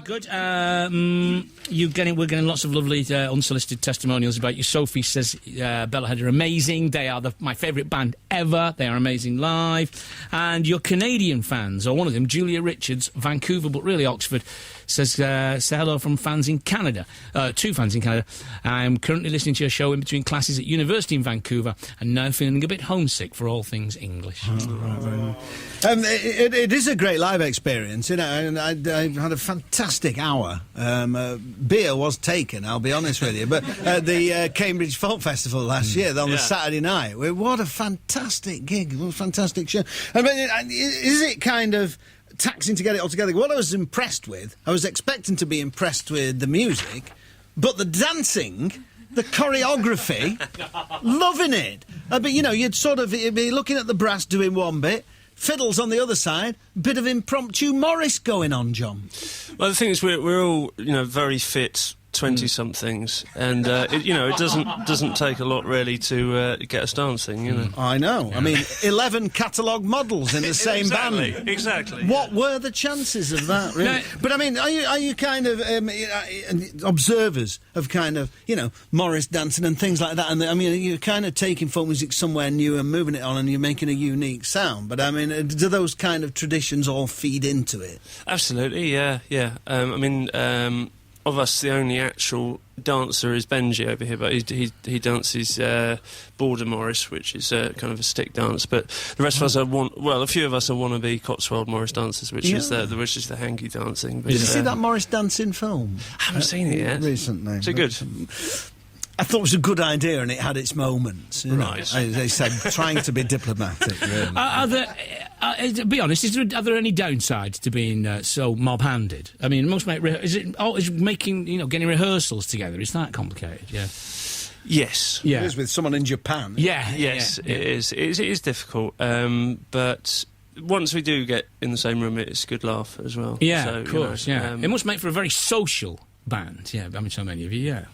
Very good. We're getting lots of lovely unsolicited testimonials about you. Sophie says Bellowhead are amazing. They are my favourite band ever. They are amazing live. And your Canadian fans, or one of them, Julia Richards, Vancouver, but really Oxford, says say hello from fans in Canada. 2 fans in Canada. I'm currently listening to your show in between classes at university in Vancouver and now feeling a bit homesick for all things English. It is a great live experience, you know, and I had a fantastic hour. Beer was taken, I'll be honest with you, but at the Cambridge Folk Festival last year on the Saturday night, what a fantastic gig, what a fantastic show. I mean, is it kind of taxing to get it all together? What I was impressed with, I was expecting to be impressed with the music, but the dancing, the choreography, loving it. But, you know, you'd be looking at the brass doing one bit, fiddles on the other side, bit of impromptu Morris going on, John. Well, the thing is, we're all, you know, very fit 20-somethings, and it doesn't take a lot really to get us dancing, you know. I know. I mean, 11 catalogue models in the same band. Exactly. What were the chances of that, really? No, but I mean, are you kind of observers of kind of, you know, Morris dancing and things like that? And I mean, you're kind of taking folk music somewhere new and moving it on, and you're making a unique sound. But I mean, do those kind of traditions all feed into it? Absolutely, yeah. Of us, the only actual dancer is Benji over here, but he dances Border Morris, which is kind of a stick dance. But the rest of us are a few of us are wannabe Cotswold Morris dancers, which is the hanky dancing. But, did you see that Morris dancing film? I haven't seen it yet. Recently. Is it good? I thought it was a good idea, and it had its moments. Right. They said, trying to be diplomatic, really. To be honest, are there any downsides to being so mob-handed? I mean, is making, you know, getting rehearsals together, is that complicated? Yeah. Yes. Yeah. It is with someone in Japan. Yeah. Yes, it is. It is difficult, but once we do get in the same room, it's a good laugh as well. Yeah, so, of course, you know, it must make for a very social band, yeah, I mean, so many of you, yeah.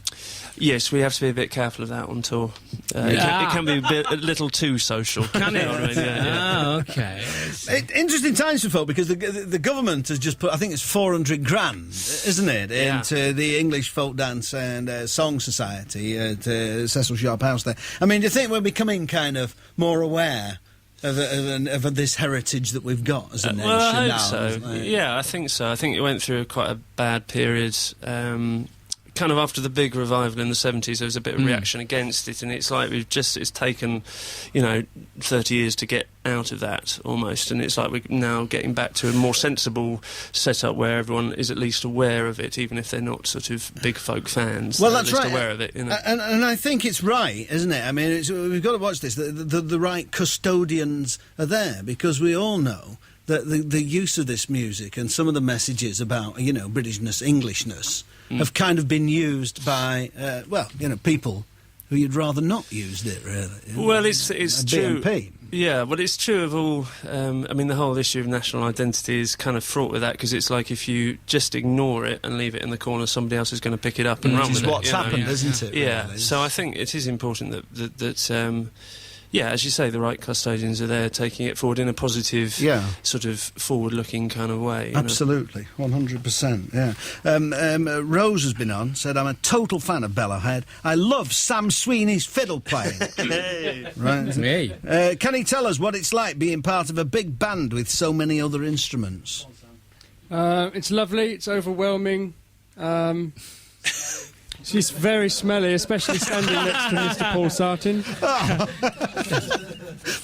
Yes, we have to be a bit careful of that on tour. It can be a little too social. Can it? You know what I mean? Yeah. Okay. Interesting times for folk, because the government has just put, I think it's 400 grand, isn't it, into the English Folk Dance and Song Society at Cecil Sharp House there. I mean, do you think we're becoming kind of more aware of this heritage that we've got as a nation well, I hope now? so. Yeah, I think so. I think it went through quite a bad period. Kind of after the big revival in the 70s, there was a bit of reaction against it, and it's like it's taken, you know, 30 years to get out of that, almost, and it's like we're now getting back to a more sensible setup where everyone is at least aware of it, even if they're not sort of big folk fans. Well, that's right. Aware of it, you know. And I think it's right, isn't it? I mean, we've got to watch this. The right custodians are there, because we all know that the use of this music and some of the messages about, you know, Britishness, Englishness, have kind of been used by, people who you'd rather not used it, really. Well, it's true. BNP. Yeah, but it's true of all... I mean, the whole issue of national identity is kind of fraught with that, because it's like if you just ignore it and leave it in the corner, somebody else is going to pick it up and run with it. Which is what's happened, isn't it? Yeah, really? so I think it is important that yeah, as you say, the right custodians are there taking it forward in a positive, sort of forward-looking kind of way. Absolutely, 100%, yeah. Rose has been on, said, I'm a total fan of Bellowhead. I love Sam Sweeney's fiddle playing. Right. Me. Can he tell us what it's like being part of a big band with so many other instruments? It's lovely, it's overwhelming. She's very smelly, especially standing next to Mr. Paul Sartin.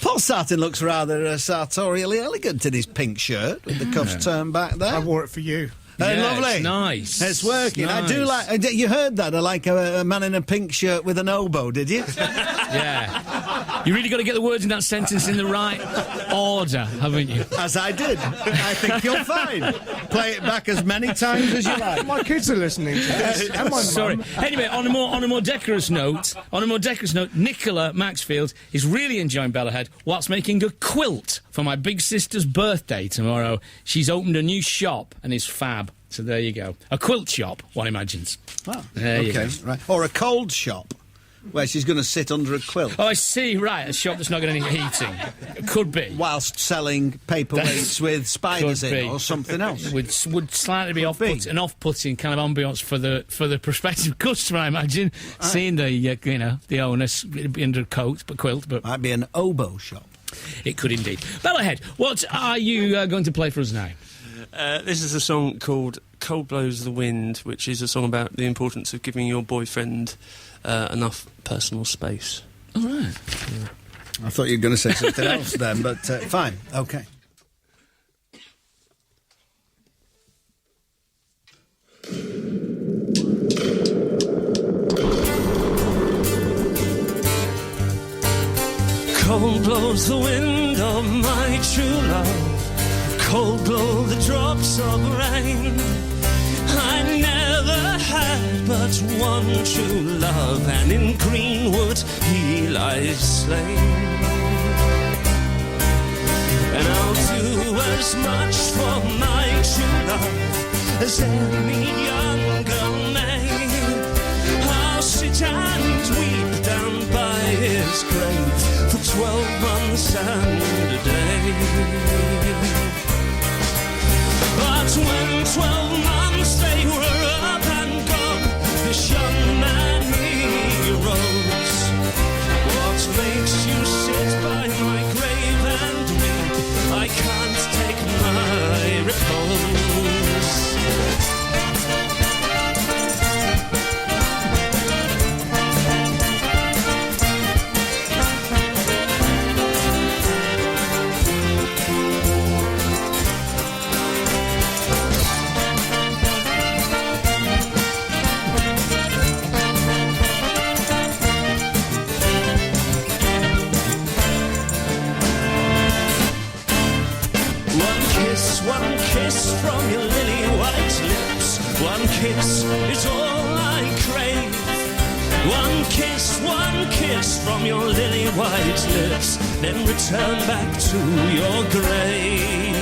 Paul Sartin looks rather sartorially elegant in his pink shirt with the cuffs turned back there. I wore it for you. Lovely. It's nice. It's working. Nice. I do like... you heard that? I like a man in a pink shirt with an oboe, did you? Yeah. You really got to get the words in that sentence in the right order, haven't you? As I did. I think you'll find. Play it back as many times as you like. My kids are listening to this. And my Sorry. mum. Anyway, on a more decorous note, Nicola Maxfield is really enjoying Bellowhead whilst making a quilt for my big sister's birthday tomorrow. She's opened a new shop and is fab. So there you go. A quilt shop, one imagines. Oh, there you go. Right. Or a cold shop. where she's going to sit under a quilt. Oh, I see, right, a shop that's not got any heating. Could be. Whilst selling paperweights with spiders Could in be. or something else. Would slightly be an off-putting kind of ambience for the prospective customer, I imagine, seeing the owner under a quilt, but Might be an oboe shop. it could indeed. Bellowhead, what are you going to play for us now? This is a song called Cold Blows the Wind, which is a song about the importance of giving your boyfriend enough personal space. All right. I thought you were going to say something else then, but fine, okay. Cold blows the wind of my true love. Cold blow the drops of rain. I never had but one true love, and in Greenwood he lies slain. And I'll do as much for my true love as any younger may. I'll sit and weep down by his grave for 12 months and a day. But when 12 months they were up and gone, this young man he rose. What makes you sit by my grave and weep? I can't take my repose. One kiss from your lily white lips. One kiss is all I crave. One kiss from your lily white lips. Then return back to your grave.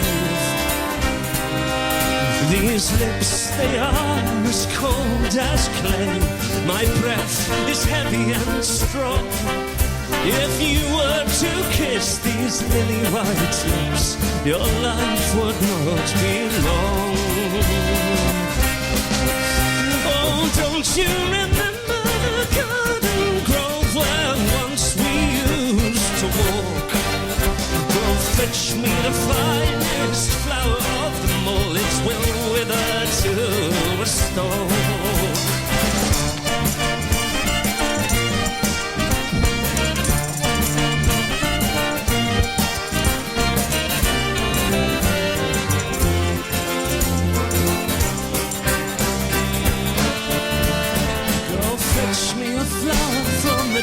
These lips, they are as cold as clay. My breath is heavy and strong. If you were to kiss these lily white lips, your life would not be long. Oh, don't you remember the garden grove where once we used to walk? Go fetch me the finest flower of them all. It will wither to a stalk.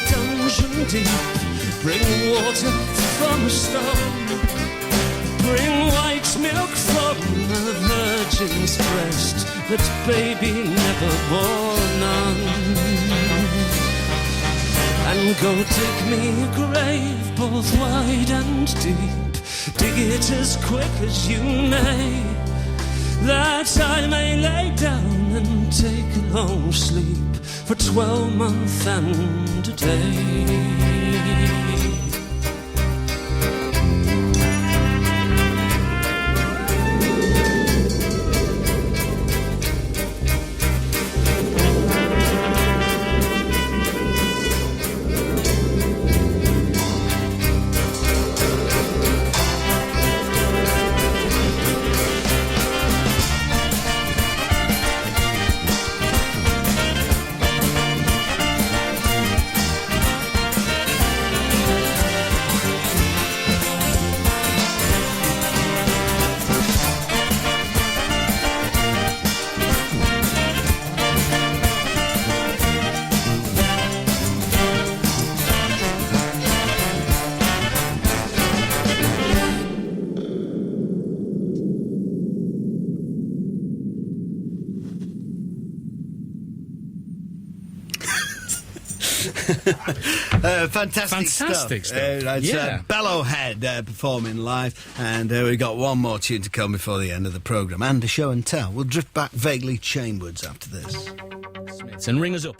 Dungeon deep, bring water from a stone, bring white milk from a virgin's breast that baby never bore none, and go dig me a grave both wide and deep, dig it as quick as you may, that I may lay down and take a long sleep for 12 months and a day. Fantastic stuff. It's Yeah. Bellowhead performing live, and we've got one more tune to come before the end of the programme, and a show and tell. We'll drift back vaguely chainwards after this. Smiths, and ring us up.